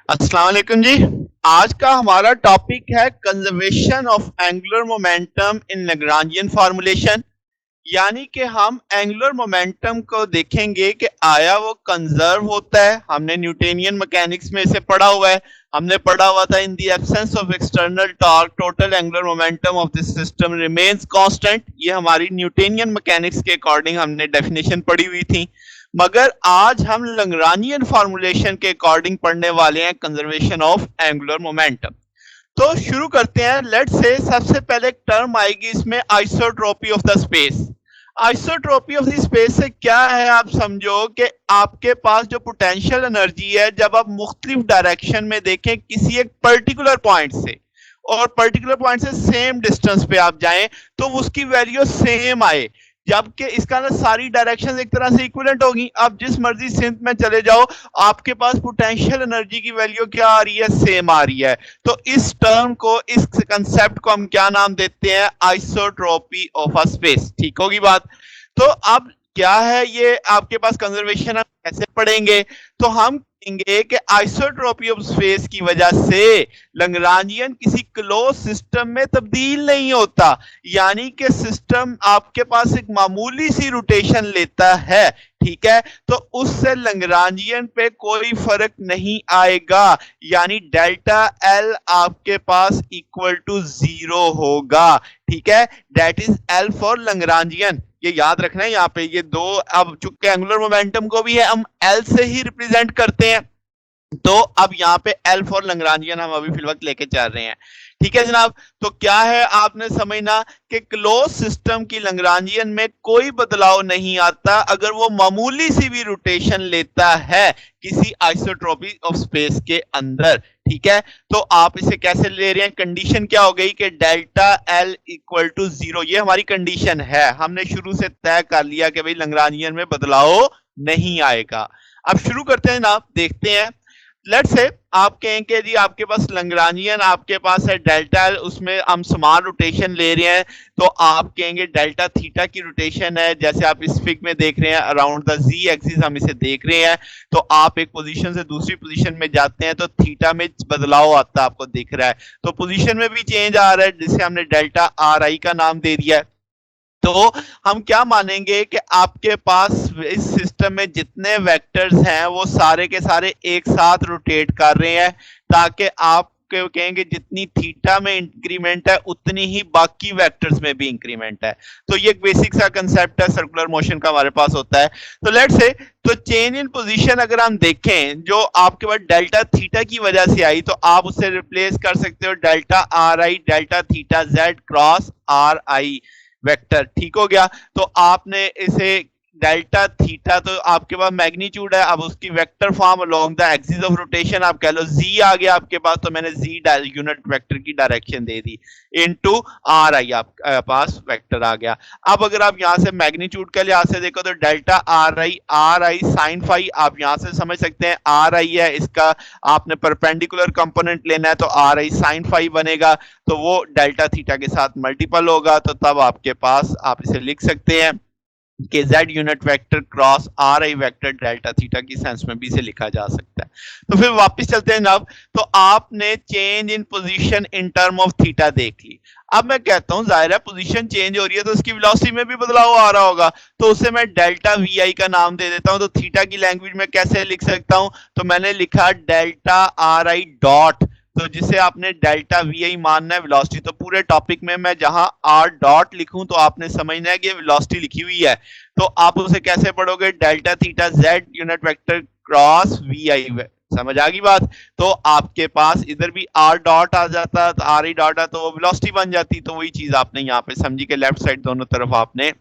अस्सलाम वालेकुम जी। आज का हमारा टॉपिक है conservation of angular momentum in Lagrangian formulation. यानी कि हम एंगुलर मोमेंटम को देखेंगे कि आया वो कंजर्व होता है। हमने न्यूटोनियन मैकेनिक्स में इसे पढ़ा हुआ है। हमने पढ़ा हुआ था in the absence of external torque total angular momentum of this system remains constant. ये हमारी न्यूटोनियन मैकेनिक्स के अकॉर्डिंग हमने डेफिनेशन पढ़ी हुई थी। मगर आज हम लैग्रांजियन फॉर्मूलेशन के अकॉर्डिंग पढ़ने वाले हैं कंजर्वेशन ऑफ एंगुलर मोमेंटम। तो शुरू करते हैं। लेट्स से सबसे पहले एक टर्म आएगी इसमें, isotropy of the space. Isotropy of the space से क्या है, आप समझो कि आपके पास जो पोटेंशियल एनर्जी है, जब आप मुख्तलिफ डायरेक्शन में देखें किसी एक पर्टिकुलर पॉइंट से और पर्टिकुलर पॉइंट से सेम डिस्टेंस पे आप जाएं तो उसकी वैल्यू सेम आए, जबकि इसका ना सारी डायरेक्शन एक तरह से इक्विवेलेंट होगी। आप जिस मर्जी सिंथ में चले जाओ, आपके पास पोटेंशियल एनर्जी की वैल्यू क्या आ रही है, सेम आ रही है। तो इस टर्म को, इस कंसेप्ट को हम क्या नाम देते हैं, आइसोट्रोपी ऑफ अ स्पेस। ठीक होगी बात। तो अब क्या है ये आपके पास कंजर्वेशन, हम कैसे पढ़ेंगे? तो हम कहेंगे कि आइसोट्रोपी ऑफ स्पेस की वजह से लैग्रांजियन किसी क्लोज सिस्टम में तब्दील नहीं होता। यानी कि सिस्टम आपके पास एक मामूली सी रोटेशन लेता है, ठीक है, तो उससे लैग्रांजियन पे कोई फर्क नहीं आएगा। यानी डेल्टा एल आपके पास इक्वल टू 0 होगा। ठीक है, that is L for Lagrangian. ये याद रखना है यहाँ पे, ये दो, अब चूंकि एंगुलर मोमेंटम को भी है हम एल से ही रिप्रेजेंट करते हैं, तो अब यहाँ पे एल फॉर लैग्रांजियन हम अभी फिलवक्त लेके चल रहे हैं। ठीक है जनाब। तो क्या है, आपने समझना कि क्लोज सिस्टम की लैग्रांजियन में कोई बदलाव नहीं आता अगर वो मामूली सी भी रोटेशन लेता है किसी आइसोट्रोपी ऑफ स्पेस के अंदर। ठीक है, तो आप इसे कैसे ले रहे हैं? कंडीशन क्या हो गई कि डेल्टा एल इक्वल टू 0, ये हमारी कंडीशन है। हमने शुरू से तय कर लिया कि भाई लैग्रांजियन में बदलाव नहीं आएगा। अब शुरू करते हैं ना, देखते हैं। लेट्स से आप कहें कि जी आपके पास लैग्रांजियन आपके पास है डेल्टा एल, उसमें हम समान रोटेशन ले रहे हैं, तो आप कहेंगे डेल्टा थीटा की रोटेशन है। जैसे आप इस फिग में देख रहे हैं, अराउंड द जी एक्सिस हम इसे देख रहे हैं। तो आप एक पोजीशन से दूसरी पोजीशन में जाते हैं तो थीटा में बदलाव आता आपको दिख रहा है, तो पोजीशन में भी चेंज आ रहा है, जिसे हमने डेल्टा आर आई का नाम दे दिया है। तो हम क्या मानेंगे कि आपके पास इस सिस्टम में जितने वेक्टर्स हैं वो सारे के सारे एक साथ रोटेट कर रहे हैं, ताकि आप कहेंगे जितनी थीटा में इंक्रीमेंट है उतनी ही बाकी वेक्टर्स में भी इंक्रीमेंट है। तो ये एक बेसिक सा कंसेप्ट है, सर्कुलर मोशन का हमारे पास होता है। तो लेट्स से, तो चेंज इन पोजीशन अगर हम देखें जो आपके पास डेल्टा थीटा की वजह से आई, तो आप उसे रिप्लेस कर सकते हो delta R I delta theta Z cross R I vector. ठीक हो गया। तो आपने इसे डेल्टा थीटा, तो आपके पास मैग्नीट्यूड है, अब उसकी vector form along the axis of rotation आप कह लो जी आ गया आपके पास, तो मैंने जी यूनिट वेक्टर की direction they the into are आई, आपके पास वेक्टर आ गया। अब अगर आप यहां से मैग्नीट्यूड के लिहाज से देखो तो delta R I sine phi, आप यहां से समझ सकते हैं आर आई है, इसका आपने परपेंडिकुलर कंपोनेंट लेना है तो आर आई साइन फाई बनेगा, तो वो डेल्टा थीटा के साथ मल्टीपल होगा, तो तब आपके पास आप इसे लिख सकते हैं कि z unit vector cross are I vector delta theta की सेंस में भी इसे लिखा जा सकता है। तो फिर वापस चलते हैं जनाब। तो आपने change in position in term of theta देख ली। अब मैं कहता हूं जाहिर है पोजीशन चेंज हो रही है तो उसकी वेलोसिटी में भी बदलाव आ रहा होगा, तो उसे मैं डेल्टा वी आई का नाम दे देता हूं। तो थीटा की लैंग्वेज में कैसे लिख सकता हूं? तो मैंने लिखा डेल्टा आर आई डॉट, तो जिसे आपने डेल्टा वी आई मानना है वेलोसिटी, तो पूरे टॉपिक में मैं जहां आर डॉट लिखूं तो आपने समझना है कि वेलोसिटी लिखी हुई है, तो आप उसे कैसे पढ़ोगे? Delta theta Z unit vector cross V I. समझ आ गई बात? तो आपके पास इधर भी आर डॉट आ जाता, तो आर ई डॉट आ, तो वो वेलोसिटी बन जाती। तो वही चीज आपने यहाँ पे समझी कि लेफ्ट साइड दोनों तरफ आपने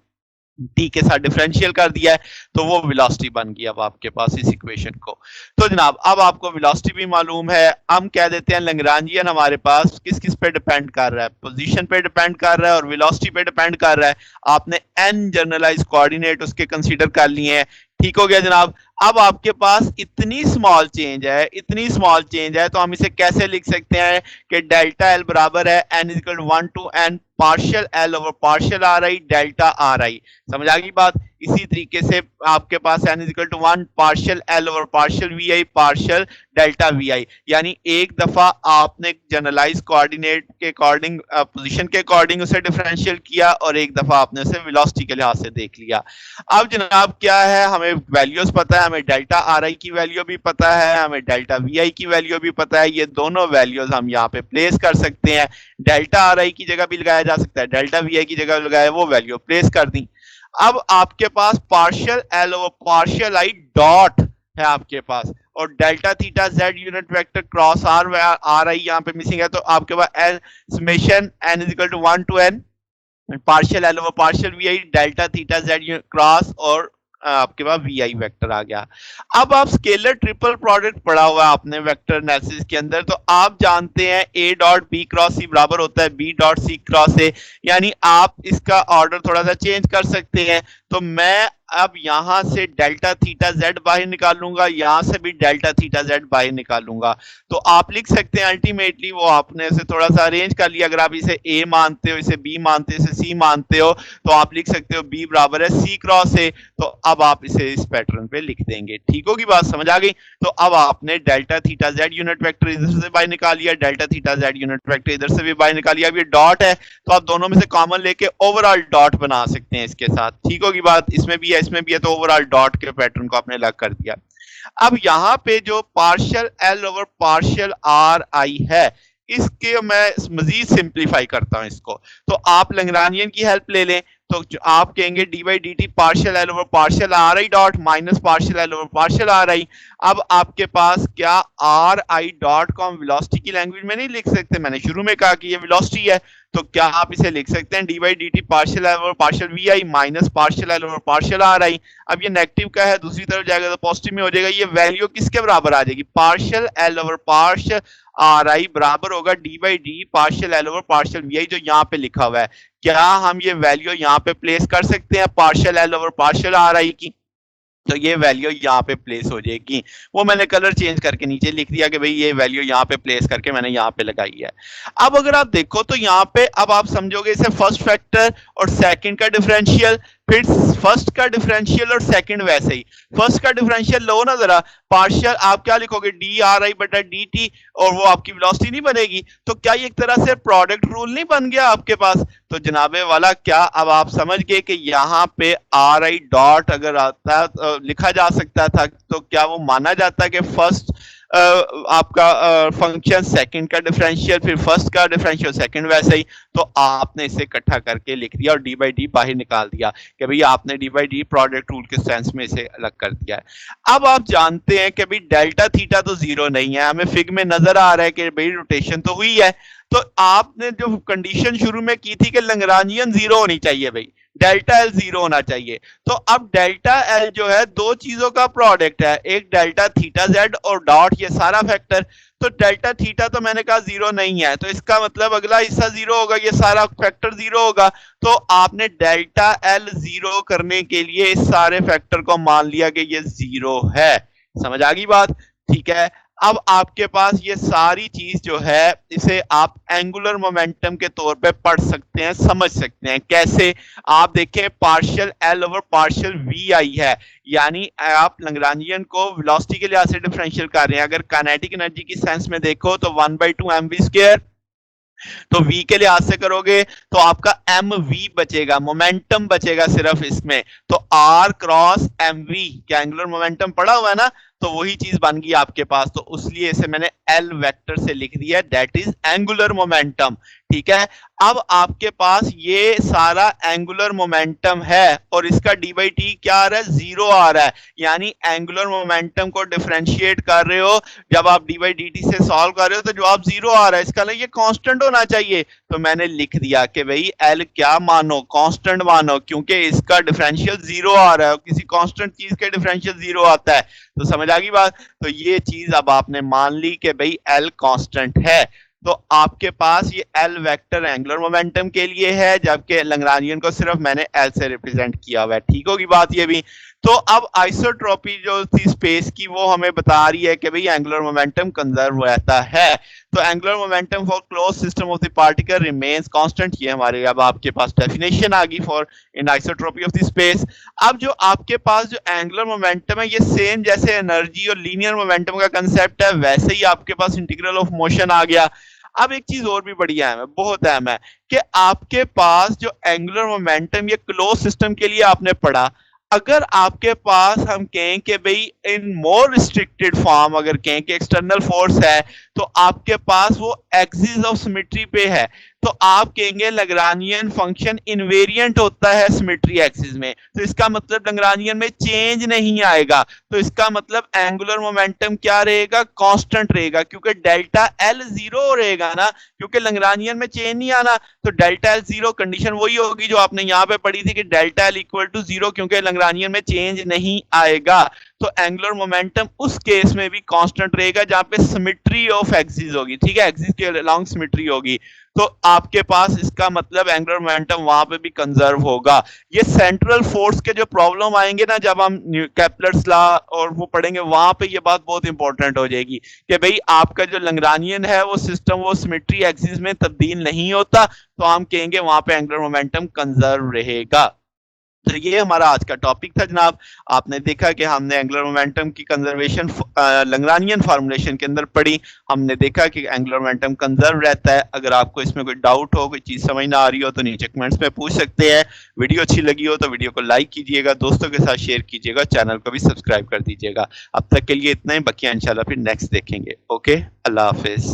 टी के साथ डिफरेंशियल कर दिया है, तो वो वेलोसिटी बन गई अब आपके पास इस इक्वेशन को। तो जनाब अब आपको वेलोसिटी भी मालूम है, हम कह देते हैं लैग्रांजियन हमारे पास किस किस पे डिपेंड कर रहा है? पोजीशन पे डिपेंड कर रहा है और वेलोसिटी पे डिपेंड कर रहा है। आपने एन जनरलाइज कोऑर्डिनेट उसके कंसीडर कर लिए हैं। ठीक हो गया जनाब। अब आपके पास इतनी स्मॉल चेंज है, इतनी स्मॉल चेंज है, तो हम इसे कैसे लिख सकते हैं कि डेल्टा एल बराबर है N equal 1 to N partial L over partial R I delta R I. समझ आ गई बात? इसी तरीके से आपके पास n is equal to 1 partial l over partial vi partial delta vi, यानी एक दफा आपने जनरलाइज कोऑर्डिनेट के अकॉर्डिंग पोजीशन के अकॉर्डिंग उसे डिफरेंशियल किया और एक दफा आपने उसे वेलोसिटी के लिहाज से देख लिया। अब जनाब क्या है, हमें वैल्यूज पता है, हमें डेल्टा आर आई की वैल्यू भी पता है, हमें डेल्टा वी आई की वैल्यू भी पता है। ये दोनों वैल्यूज हम यहाँ पे प्लेस कर सकते हैं। डेल्टा आर आई की जगह भी लगाया जा सकता है, डेल्टा वी आई की जगह लगाया, वो वैल्यू प्लेस कर दी। अब आपके पास partial L over partial I dot है आपके पास, और delta theta Z unit vector cross R R I यहाँ पे मिसिंग है, तो आपके पास L summation N is equal to 1 to n partial L over partial V I delta theta Z cross और आपके पास वी आई वेक्टर आ गया। अब आप स्केलर ट्रिपल प्रोडक्ट पढ़ा हुआ है आपने वेक्टर एनालिसिस के अंदर, तो आप जानते हैं A dot B cross C बराबर होता है B dot C cross A, यानी आप इसका ऑर्डर थोड़ा सा चेंज कर सकते हैं। तो मैं अब यहां से डेल्टा थीटा जेड बाहर निकालूंगा, यहां से भी डेल्टा थीटा जेड बाहर निकालूंगा। तो आप लिख सकते हैं अल्टीमेटली, वो आपने इसे थोड़ा सा अरेंज कर लिया, अगर आप इसे ए मानते हो, इसे बी मानते हो, इसे सी मानते हो, तो आप लिख सकते हो बी बराबर है सी क्रॉस ए। तो अब आप इसे इस पैटर्न पे लिख देंगे। ठीक होगी बात, समझ आ गई? तो अब आपने delta theta Z unit vector इधर से बाहर निकाल लिया, delta theta Z unit vector इधर से भी बाहर निकाल लिया। अब ये डॉट है तो आप दोनों में से कॉमन लेके ओवरऑल डॉट बना सकते हैं इसके साथ। ठीक होगी बात? इसमें भी है इसमें भी है, तो ओवरऑल डॉट के पैटर्न को आपने अलग कर दिया। अब यहां पे जो partial L over partial R आई है, इसके मैं मजीद सिंप्लीफाई करता हूं इसको। तो आप लैग्रांजियन की हेल्प ले लें, तो आप कहेंगे D by D T partial L over partial R I dot minus partial L over partial R I. अब आपके पास क्या आर आई डॉट को हम वेलोसिटी की लैंग्वेज में नहीं लिख सकते? मैंने शुरू में कहा कि ये वेलोसिटी है, तो क्या आप इसे लिख सकते हैं D by D T partial L over partial V I minus partial L over partial R I. अब ये नेगेटिव का है, दूसरी तरफ जाएगा तो पॉजिटिव में हो जाएगा। ये वैल्यू किसके बराबर आ जाएगी? Partial L over partial R I बराबर होगा D by D partial L over partial V I, जो यहाँ पे लिखा हुआ है। क्या हम ये वैल्यू यहाँ पे प्लेस कर सकते हैं partial L over partial R आई की? तो ये वैल्यू यहाँ पे प्लेस हो जाएगी। वो मैंने कलर चेंज करके नीचे लिख दिया कि भाई ये वैल्यू यहाँ पे प्लेस करके मैंने यहाँ पे लगाई है। अब अगर आप देखो तो यहाँ पे अब आप समझोगे इसे फर्स्ट फैक्टर और सेकंड का डिफरेंशियल, फिर फर्स्ट का डिफरेंशियल और सेकंड वैसे ही। फर्स्ट का डिफरेंशियल लो ना जरा, पार्शियल आप क्या लिखोगे डी आर आई बटा डी टी, और वो आपकी वेलोसिटी नहीं बनेगी। तो क्या ये एक तरह से प्रोडक्ट रूल नहीं बन गया आपके पास? तो जनाबे वाला क्या अब आप समझ गए कि यहाँ पे आर आई डॉट अगर आता लिखा जा सकता था, तो क्या वो माना जाता है कि फर्स्ट आपका फंक्शन, सेकंड का डिफरेंशियल, फिर फर्स्ट का डिफरेंशियल, सेकंड वैसे ही। तो आपने इसे इकट्ठा करके लिख दिया और डी बाई डी बाहर निकाल दिया कि भाई आपने D by D product rule के सेंस में इसे अलग कर दिया है। अब आप जानते हैं कि भाई डेल्टा थीटा तो जीरो नहीं है, हमें फिग में नजर आ रहा है कि भाई रोटेशन तो हुई है। तो आपने जो कंडीशन शुरू में की थी कि लैग्रांजियन जीरो होनी चाहिए, भाई डेल्टा एल जीरो होना चाहिए। तो अब डेल्टा एल जो है दो चीजों का प्रोडक्ट है, एक डेल्टा थीटा जेड और डॉट ये सारा फैक्टर। तो डेल्टा थीटा तो मैंने कहा जीरो नहीं है, तो इसका मतलब अगला हिस्सा जीरो होगा, ये सारा फैक्टर जीरो होगा। तो आपने डेल्टा एल जीरो करने के लिए इस सारे फैक्टर को मान लिया कि ये जीरो है। समझ आ गई बात? ठीक है। अब आपके पास ये सारी चीज जो है इसे आप एंगुलर मोमेंटम के तौर पे पढ़ सकते हैं, समझ सकते हैं। कैसे? आप देखें partial L over partial V I है, यानी आप लैग्रांजियन को वेलोसिटी के लिहाज से डिफरेंशियल कर रहे हैं। अगर काइनेटिक एनर्जी की सेंस में देखो तो 1/2 mv स्क्वायर, तो v के लिहाज से करोगे तो आपका mv बचेगा, मोमेंटम बचेगा सिर्फ इसमें। तो r क्रॉस mv, क्या एंगुलर मोमेंटम पड़ा हुआ है ना, तो वही चीज बन गई आपके पास। तो उसलिए इसे मैंने l वेक्टर से लिख दिया, दैट इज एंगुलर मोमेंटम। ठीक है। अब आपके पास ये सारा एंगुलर मोमेंटम है और इसका डी बाई टी क्या आ रहा है? जीरो आ रहा है। यानी एंगुलर मोमेंटम को डिफरेंशिएट कर रहे हो, जब आप डी बाई डी टी से सॉल्व कर रहे हो तो जवाब जीरो आ रहा है, इसका ये कांस्टेंट होना चाहिए। तो मैंने लिख दिया कि भाई एल क्या मानो? कांस्टेंट मानो, क्योंकि इसका डिफरेंशियल जीरो आ रहा है, किसी कांस्टेंट चीज के डिफरेंशियल जीरो आता है। तो समझ आ गई बात? तो ये चीज अब आपने मान ली कि भाई एल कांस्टेंट है। तो आपके पास ये एल वेक्टर एंगुलर मोमेंटम के लिए है, जबकि लैग्रांजियन को सिर्फ मैंने एल से रिप्रेजेंट किया हुआ है। ठीक होगी बात ये भी? तो अब आइसोट्रॉपी जो थी स्पेस की वो हमें बता रही है कि भाई एंगुलर मोमेंटम कंजर्व रहता है। तो angular momentum for close system of the particle remains constant, ये हमारे अब आपके पास डेफिनेशन आ गई for in isotropy of the space. अब जो आपके पास जो एंगुलर मोमेंटम है ये सेम जैसे एनर्जी और लीनियर मोमेंटम का कंसेप्ट है वैसे ही आपके पास इंटीग्रल ऑफ मोशन आ गया। अब एक चीज और भी बड़ी अहम है, बहुत अहम है, कि आपके पास जो एंगुलर मोमेंटम ये क्लोज सिस्टम के लिए आपने पढ़ा, अगर आपके पास हम कहें कि भाई इन मोर रिस्ट्रिक्टेड फॉर्म अगर कहें कि एक्सटर्नल फोर्स है तो आपके पास वो एक्सिस ऑफ सिमेट्री पे है, तो आप कहेंगे लैग्रांजियन फंक्शन इनवेरिएंट होता है सिमेट्री एक्सिस में, तो इसका मतलब लैग्रांजियन में चेंज नहीं आएगा। तो इसका मतलब एंगुलर मोमेंटम क्या रहेगा, कांस्टेंट रहेगा, क्योंकि डेल्टा एल जीरो रहेगा ना, क्योंकि लैग्रांजियन में चेंज नहीं आना। तो डेल्टा एल जीरो कंडीशन वही होगी जो आपने यहाँ पे पढ़ी थी कि delta L equal to zero, क्योंकि लैग्रांजियन में चेंज नहीं आएगा। तो एंगुलर मोमेंटम उस केस में भी कांस्टेंट रहेगा जहां पे सिमेट्री ऑफ एक्सिस होगी, ठीक है, एक्सिस के अलोंग सिमेट्री होगी। तो आपके पास इसका मतलब एंगुलर मोमेंटम वहां पे भी कंजर्व होगा। ये सेंट्रल फोर्स के जो प्रॉब्लम आएंगे ना जब हम केपलर्स लॉ और वो पढ़ेंगे, वहां पे ये बात बहुत इंपॉर्टेंट हो जाएगी कि भाई आपका जो लैग्रांजियन है वो सिस्टम वो सिमेट्री एक्सिस में तब्दील नहीं होता, तो हम कहेंगे वहां पे एंगुलर मोमेंटम कंजर्व रहेगा। तो ये हमारा आज का टॉपिक था जनाब। आपने देखा कि हमने एंगुलर मोमेंटम की कंजर्वेशन लैग्रांजियन फार्मूलेशन के अंदर पढ़ी। हमने देखा कि एंगुलर मोमेंटम कंजर्व रहता है। अगर आपको इसमें कोई डाउट हो, कोई चीज समझ ना आ रही हो तो नीचे कमेंट्स में पूछ सकते हैं। वीडियो अच्छी लगी हो तो वीडियो को लाइक कीजिएगा, दोस्तों के साथ शेयर कीजिएगा, चैनल को भी सब्सक्राइब कर दीजिएगा। अब तक के लिए इतना ही, बाकी इंशाल्लाह फिर नेक्स्ट देखेंगे। ओके, अल्लाह हाफिज।